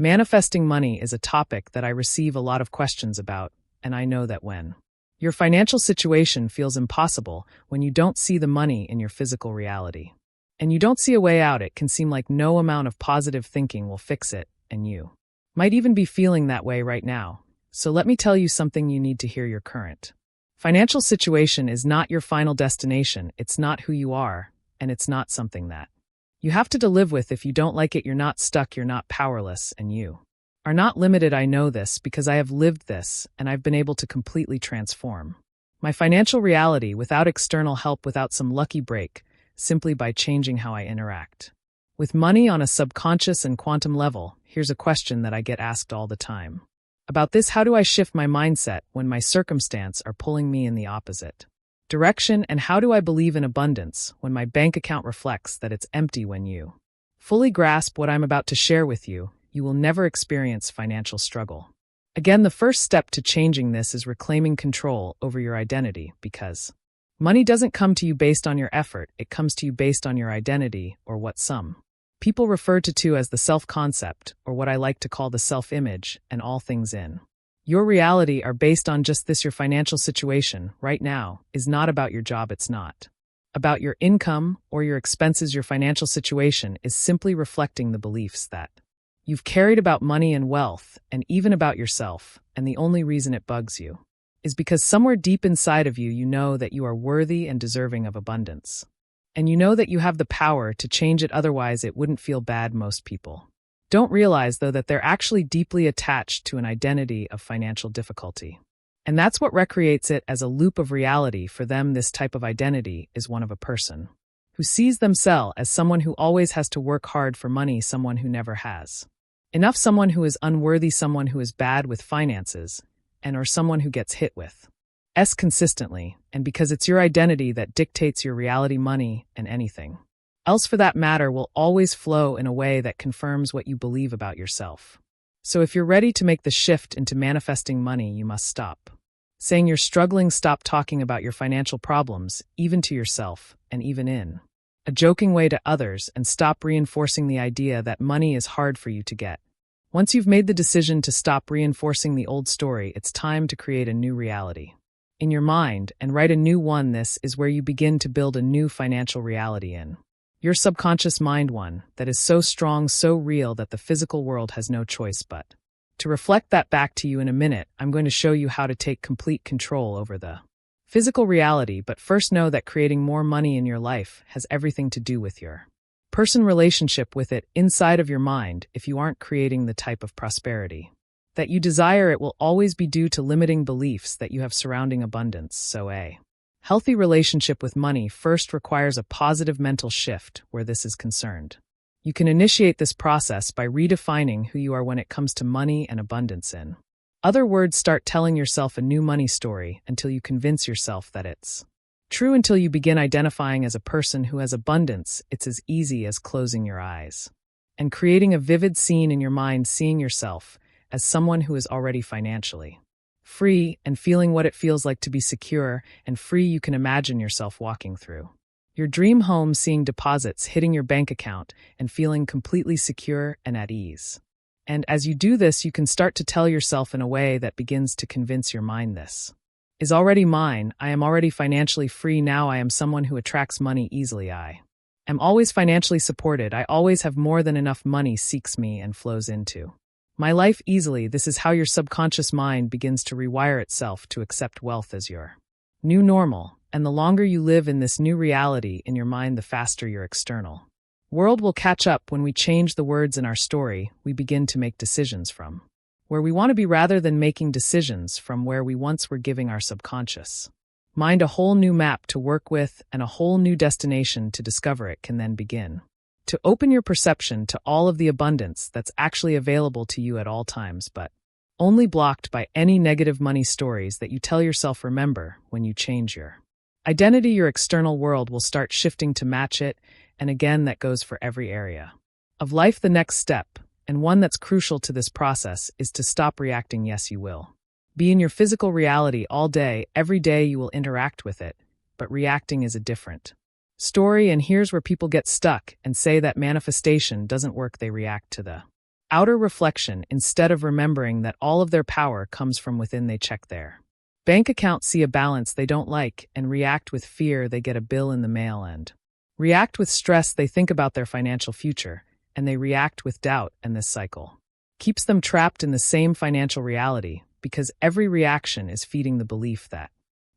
Manifesting money is a topic that I receive a lot of questions about, and I know that when your financial situation feels impossible, when you don't see the money in your physical reality, and you don't see a way out, it can seem like no amount of positive thinking will fix it, and you might even be feeling that way right now. So let me tell you something you need to hear. Your current financial situation is not your final destination, it's not who you are, and it's not something that you have to live with. If you don't like it, you're not stuck, you're not powerless, and you are not limited. I know this because I have lived this, and I've been able to completely transform my financial reality without external help, without some lucky break, simply by changing how I interact with money on a subconscious and quantum level. Here's a question that I get asked all the time about this: how do I shift my mindset when my circumstances are pulling me in the opposite direction? And how do I believe in abundance when my bank account reflects that it's empty? When you fully grasp what I'm about to share with you, you will never experience financial struggle again. The first step to changing this is reclaiming control over your identity, because money doesn't come to you based on your effort, it comes to you based on your identity, or what some people refer to as the self-concept, or what I like to call the self-image, and all things in your reality are based on just this. Your financial situation right now is not about your job, it's not about your income or your expenses. Your financial situation is simply reflecting the beliefs that you've carried about money and wealth, and even about yourself, and the only reason it bugs you is because somewhere deep inside of you, you know that you are worthy and deserving of abundance. And you know that you have the power to change it, otherwise it wouldn't feel bad. Most people don't realize, though, that they're actually deeply attached to an identity of financial difficulty. And that's what recreates it as a loop of reality for them. This type of identity is one of a person who sees themselves as someone who always has to work hard for money, someone who never has enough, someone who is unworthy, someone who is bad with finances, and or someone who gets hit with consistently. And because it's your identity that dictates your reality, money and anything else for that matter will always flow in a way that confirms what you believe about yourself. So if you're ready to make the shift into manifesting money, you must stop saying you're struggling, stop talking about your financial problems, even to yourself, and even in a joking way to others, and stop reinforcing the idea that money is hard for you to get. Once you've made the decision to stop reinforcing the old story, it's time to create a new reality in your mind and write a new one. This is where you begin to build a new financial reality in your subconscious mind, one that is so strong, so real that the physical world has no choice but to reflect that back to you. In a minute, I'm going to show you how to take complete control over the physical reality, but first know that creating more money in your life has everything to do with your person relationship with it inside of your mind. If you aren't creating the type of prosperity that you desire, it will always be due to limiting beliefs that you have surrounding abundance. So a healthy relationship with money first requires a positive mental shift where this is concerned. You can initiate this process by redefining who you are when it comes to money and abundance. In other words, start telling yourself a new money story until you convince yourself that it's true. Until you begin identifying as a person who has abundance, it's as easy as closing your eyes and creating a vivid scene in your mind, seeing yourself as someone who is already financially free and feeling what it feels like to be secure and free. You can imagine yourself walking through your dream home, seeing deposits hitting your bank account and feeling completely secure and at ease. And as you do this, you can start to tell yourself in a way that begins to convince your mind, this is already mine. I am already financially free now. I am someone who attracts money easily. I am always financially supported. I always have more than enough money seeks me and flows into my life easily. This is how your subconscious mind begins to rewire itself to accept wealth as your new normal. And the longer you live in this new reality in your mind, the faster your external world will catch up. When we change the words in our story, we begin to make decisions from where we want to be rather than making decisions from where we once were, giving our subconscious mind a whole new map to work with and a whole new destination to discover. It can then begin to open your perception to all of the abundance that's actually available to you at all times, but only blocked by any negative money stories that you tell yourself. Remember, when you change your identity, your external world will start shifting to match it, and again, that goes for every area of life. The next step, and one that's crucial to this process, is to stop reacting. Yes, you will be in your physical reality all day, every day you will interact with it, but reacting is a different story. And here's where people get stuck and say that manifestation doesn't work. They react to the Outer reflection, instead of remembering that all of their power comes from within, they check their bank account, see a balance they don't like, and react with fear. They get a bill in the mail and react with stress. They think about their financial future, and they react with doubt, and this cycle keeps them trapped in the same financial reality because every reaction is feeding the belief that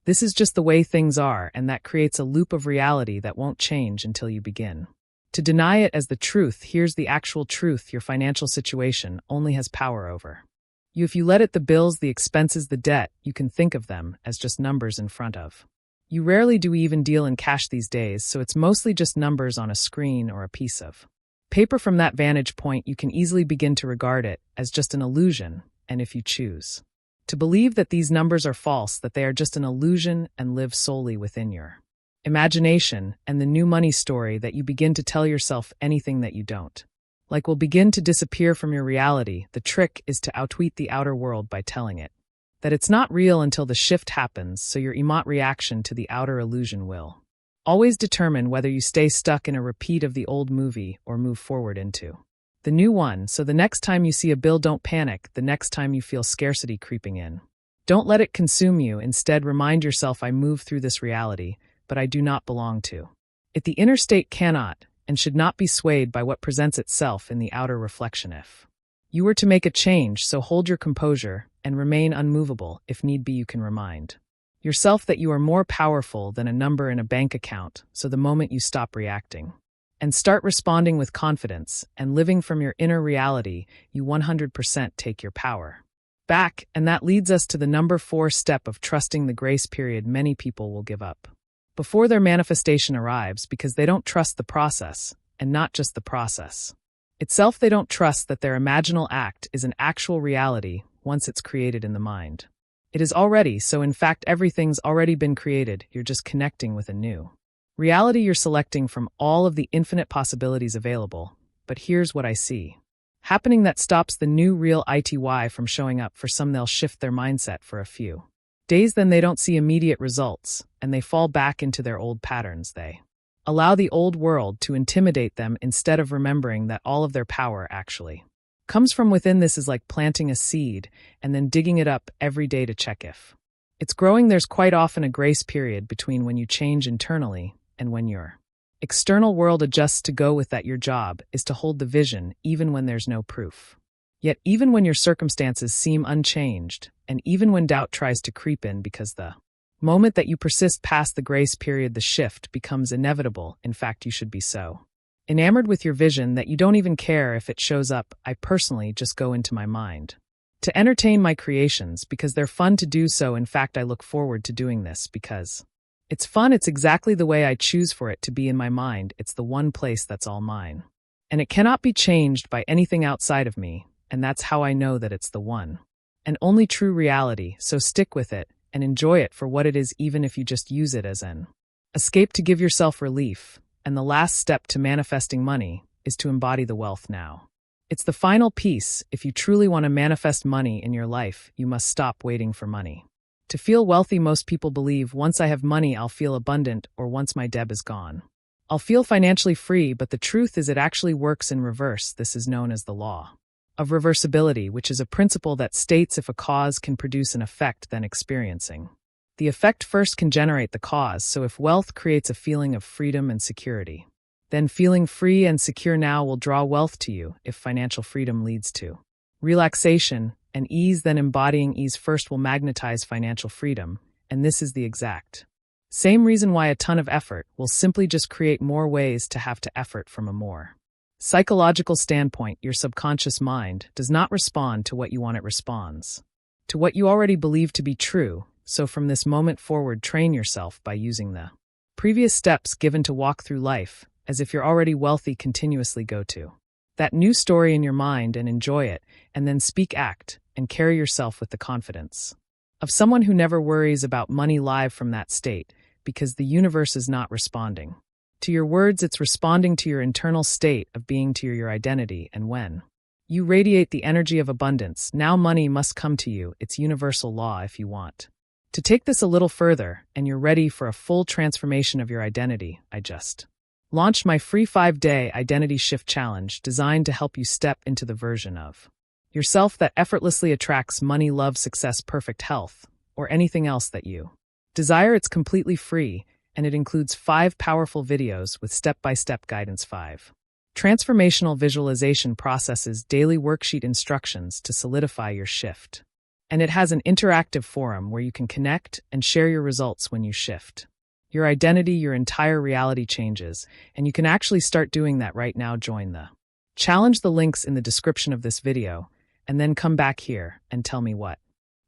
this is just the way things are, and that creates a loop of reality that won't change until you begin to deny it as the truth. Here's the actual truth: your financial situation only has power over you if you let it. The bills, the expenses, the debt, you can think of them as just numbers in front of you. Rarely do we even deal in cash these days, so it's mostly just numbers on a screen or a piece of paper. From that vantage point, you can easily begin to regard it as just an illusion, and if you choose to believe that these numbers are false, that they are just an illusion and live solely within your imagination and the new money story that you begin to tell yourself, anything that you don't like will begin to disappear from your reality. The trick is to outwit the outer world by telling it that it's not real until the shift happens, so your emote reaction to the outer illusion will always determine whether you stay stuck in a repeat of the old movie or move forward into the new one. So the next time you see a bill, don't panic. The next time you feel scarcity creeping in, don't let it consume you. Instead, remind yourself, I move through this reality, but I do not belong to it. The inner state cannot and should not be swayed by what presents itself in the outer reflection. If you were to make a change, so hold your composure and remain unmovable. If need be, you can remind yourself that you are more powerful than a number in a bank account. So the moment you stop reacting and start responding with confidence and living from your inner reality, you 100% take your power back. And that leads us to the number 4 step of trusting the grace period. Many people will give up before their manifestation arrives because they don't trust the process, and not just the process itself. They don't trust that their imaginal act is an actual reality once it's created in the mind. It is already, so in fact everything's already been created. You're just connecting with a new reality. You're selecting from all of the infinite possibilities available. But here's what I see happening that stops the new real ITY from showing up. For some, they'll shift their mindset for a few days, then they don't see immediate results, and they fall back into their old patterns. They allow the old world to intimidate them instead of remembering that all of their power actually comes from within. This is like planting a seed and then digging it up every day to check if it's growing. There's quite often a grace period between when you change internally and when your external world adjusts to go with that. Your job is to hold the vision even when there's no proof. Yet even when your circumstances seem unchanged, and even when doubt tries to creep in, because the moment that you persist past the grace period, the shift becomes inevitable. In fact, you should be so enamored with your vision that you don't even care if it shows up. I personally just go into my mind to entertain my creations because they're fun to do so. In fact, I look forward to doing this because it's fun. It's exactly the way I choose for it to be in my mind. It's the one place that's all mine, and it cannot be changed by anything outside of me. And that's how I know that it's the one and only true reality. So stick with it and enjoy it for what it is, even if you just use it as an escape to give yourself relief. And the last step to manifesting money is to embody the wealth now. It's the final piece. If you truly want to manifest money in your life, you must stop waiting for money to feel wealthy. Most people believe, once I have money, I'll feel abundant, or once my debt is gone, I'll feel financially free. But the truth is, it actually works in reverse. This is known as the law of reversibility, which is a principle that states if a cause can produce an effect, then experiencing the effect first can generate the cause. So if wealth creates a feeling of freedom and security, then feeling free and secure now will draw wealth to you. If financial freedom leads to relaxation and ease, then embodying ease first will magnetize financial freedom. And this is the exact same reason why a ton of effort will simply just create more ways to have to effort. From a more psychological standpoint, your subconscious mind does not respond to what you want, it responds to what you already believe to be true. So from this moment forward, train yourself by using the previous steps given to walk through life as if you're already wealthy. Continuously go to that new story in your mind and enjoy it, and then speak, act, and carry yourself with the confidence of someone who never worries about money. Live from that state, because the universe is not responding to your words, it's responding to your internal state of being, to your identity. And when you radiate the energy of abundance, now money must come to you. It's universal law. If you want to take this a little further and you're ready for a full transformation of your identity, I just launched my free 5-day identity shift challenge designed to help you step into the version of yourself that effortlessly attracts money, love, success, perfect health, or anything else that you desire. It's completely free, and it includes 5 powerful videos with step-by-step guidance, 5 transformational visualization processes, daily worksheet instructions to solidify your shift. And it has an interactive forum where you can connect and share your results when you shift your identity. Your entire reality changes, and you can actually start doing that right now. Join the challenge. The links in the description of this video, and then come back here and tell me what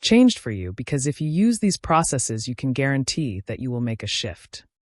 changed for you, because if you use these processes, you can guarantee that you will make a shift.